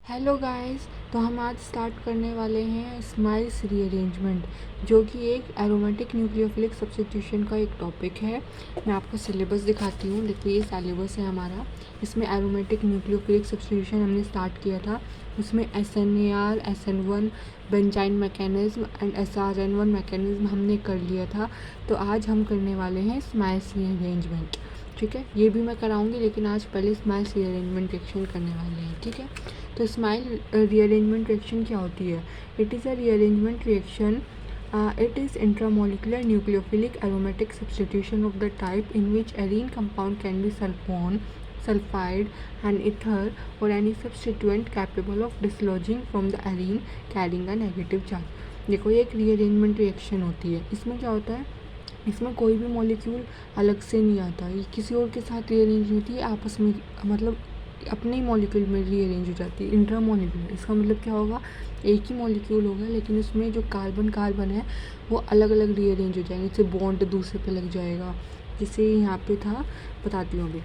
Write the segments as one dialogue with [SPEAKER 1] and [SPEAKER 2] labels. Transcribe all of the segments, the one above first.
[SPEAKER 1] Hello guys. तो हम आज स्टार्ट करने वाले हैं स्माइल्स रीअरेंजमेंट, जो कि एक एरोमेटिक न्यूक्लियोफिलिक सब्स्टिट्यूशन का एक टॉपिक है। मैं आपको सिलेबस दिखाती हूँ। देखो, ये सिलेबस है हमारा। इसमें एरोमेटिक न्यूक्लियोफिलिक सब्स्टिट्यूशन हमने स्टार्ट किया था। उसमें SNAR, SN1 benzene mechanism and SRN1 mechanism हमने कर लिया था। तो आज हम करने वाले हैं स्माइल्स रीअरेंजमेंट। ठीक है, ये भी मैं कराऊंगी, लेकिन आज पहले स्माइल्स रीअरेंजमेंट रिएक्शन करने वाले हैं। ठीक है, तो स्माइल रीअरेंजमेंट रिएक्शन क्या होती है? It is a rearrangement reaction. It is intramolecular nucleophilic aromatic substitution of the type in which arene compound can be sulfone, sulfide, and ether, or any substituent capable of dislodging from the arene carrying a negative charge. देखो, ये एक rearrangement reaction होती है। इसमें क्या होता है? इसमें कोई भी मॉलिक्यूल अलग से नहीं आता, ये किसी और के साथ रीअरेंज होती है आपस में, मतलब अपने ही मॉलिक्यूल में रीअरेंज हो जाती है। इंट्रा मॉलिक्यूल, इसका मतलब क्या होगा? एक ही मॉलिक्यूल होगा, लेकिन उसमें जो कार्बन है वो अलग अलग रीअरेंज हो जाएंगे। जैसे बॉन्ड दूसरे पे लग जाएगा, जैसे यहाँ पे था, बताती हूँ अभी।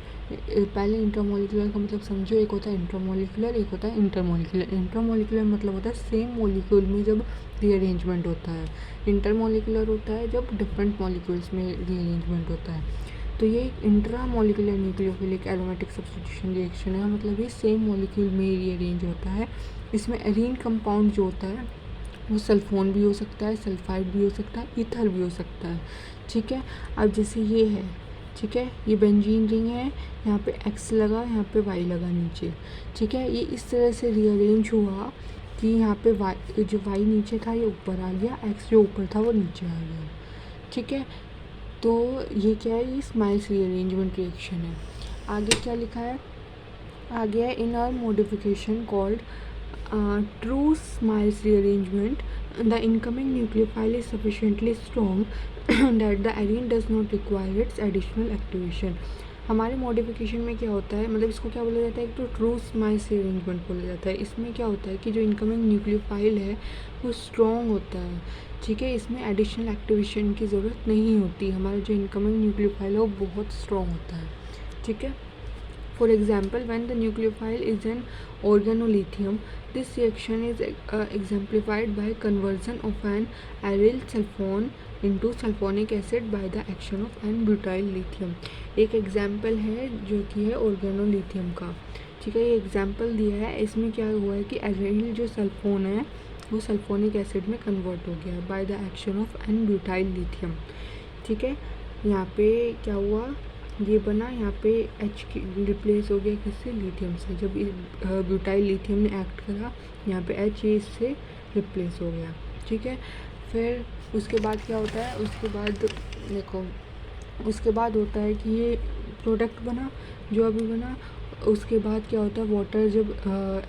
[SPEAKER 1] पहले इंटरमोलिकुलर का मतलब समझो। एक होता है इंटरमोलिकुलर, एक होता है इंटरमोलिकुलर। इंटरमोलिकुलर मतलब होता है सेम मॉलिक्यूल में जब रीअरेंजमेंट होता है। इंटरमोलिकुलर होता है जब डिफरेंट मॉलिक्यूल्स में रीअरेंजमेंट होता है। तो ये एक intra molecular nucleophilic aromatic substitution reaction है। मतलब ये सेम मॉलिक्यूल में रीअरेंज होता है। इसमें एरीन कंपाउंड जो होता है वो सल्फोन भी हो सकता है, सल्फाइड भी हो सकता है, ईथर भी हो सकता है। ठीक है, अब जैसे ये है, ठीक है, ये बेंजीन रिंग है, यहाँ पे X लगा, यहाँ पे Y लगा नीचे। ठीक है, ये इस तरह से रीअरेंज हुआ कि यहाँ पे Y, जो Y नीचे था ये ऊपर आ गया, X जो ऊपर था वो नीचे आ गया। ठीक है, तो ये क्या है? ये स्माइल्स रीअरेंजमेंट रिएक्शन है। आगे क्या लिखा है? आगे है इन are modification called true smiles rearrangement the incoming nucleophile is sufficiently strong that the arene does not require it's additional activation. हमारे मॉडिफिकेशन में क्या होता है, मतलब इसको क्या बोला जाता है? एक तो ट्रू स्माइल्स रीअरेंजमेंट बोला जाता है। इसमें क्या होता है कि जो इनकमिंग न्यूक्लियोफाइल है वो स्ट्रॉन्ग होता है। ठीक है, इसमें एडिशनल एक्टिवेशन की ज़रूरत नहीं होती। हमारा जो इनकमिंग न्यूक्लियोफाइल है वो बहुत स्ट्रॉन्ग होता है। ठीक है, for example, when the nucleophile is an organolithium, this reaction is exemplified by conversion of an aryl sulfone into sulfonic acid by the action of an butyl lithium. एक example है जो कि है ऑर्गेनोलिथियम का। ठीक है, ये एग्जाम्पल दिया है। इसमें क्या हुआ है कि एरिल जो सल्फोन है वो सल्फोनिक एसिड में कन्वर्ट हो गया by the action of n butyl lithium. ठीक है, यहाँ पे क्या हुआ? ये बना, यहाँ पे H की रिप्लेस हो गया किससे? लिथियम से। जब ब्यूटाइल लिथियम ने एक्ट करा, यहाँ पे H ये इससे रिप्लेस हो गया। ठीक है, फिर उसके बाद क्या होता है? उसके बाद देखो, उसके बाद होता है कि ये प्रोडक्ट बना जो अभी बना। उसके बाद क्या होता है? वाटर जब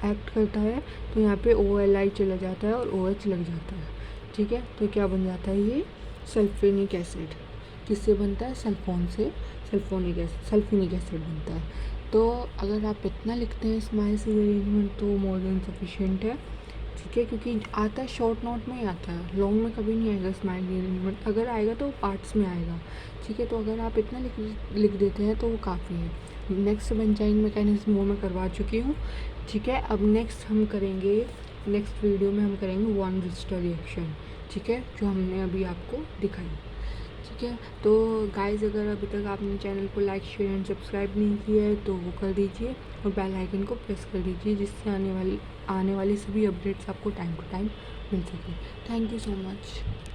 [SPEAKER 1] एक्ट करता है तो यहाँ पे OLI चला जाता है और OH लग जाता है। ठीक है, तो क्या बन जाता है? ये सल्फेनिक एसिड। किससे बनता है? सल्फोन से सल्फोनिक एसिड बनता है। तो अगर आप इतना लिखते हैं स्माइल्स रीअरेंजमेंट तो मोर देन सफिशिएंट है। ठीक है, क्योंकि आता है शॉर्ट नोट में ही आता है, लॉन्ग में कभी नहीं आएगा स्माइल रीअरेंजमेंट। अगर आएगा तो पार्ट्स में आएगा। ठीक है, तो अगर आप इतना लिख देते हैं तो वो काफ़ी है। नेक्स्ट बेंजाइन मैकेनिज्म वो मैं करवा चुकी हूँ। ठीक है, अब नेक्स्ट वीडियो में हम करेंगे वॉन रिस्टर रिएक्शन। ठीक है, जो हमने अभी आपको दिखाई। ठीक है, तो गाइस, अगर अभी तक आपने चैनल को लाइक, शेयर एंड सब्सक्राइब नहीं किया है तो वो कर दीजिए और बेल आइकन को प्रेस कर दीजिए, जिससे आने वाली सभी अपडेट्स आपको टाइम टू टाइम मिल सके। Thank you so much.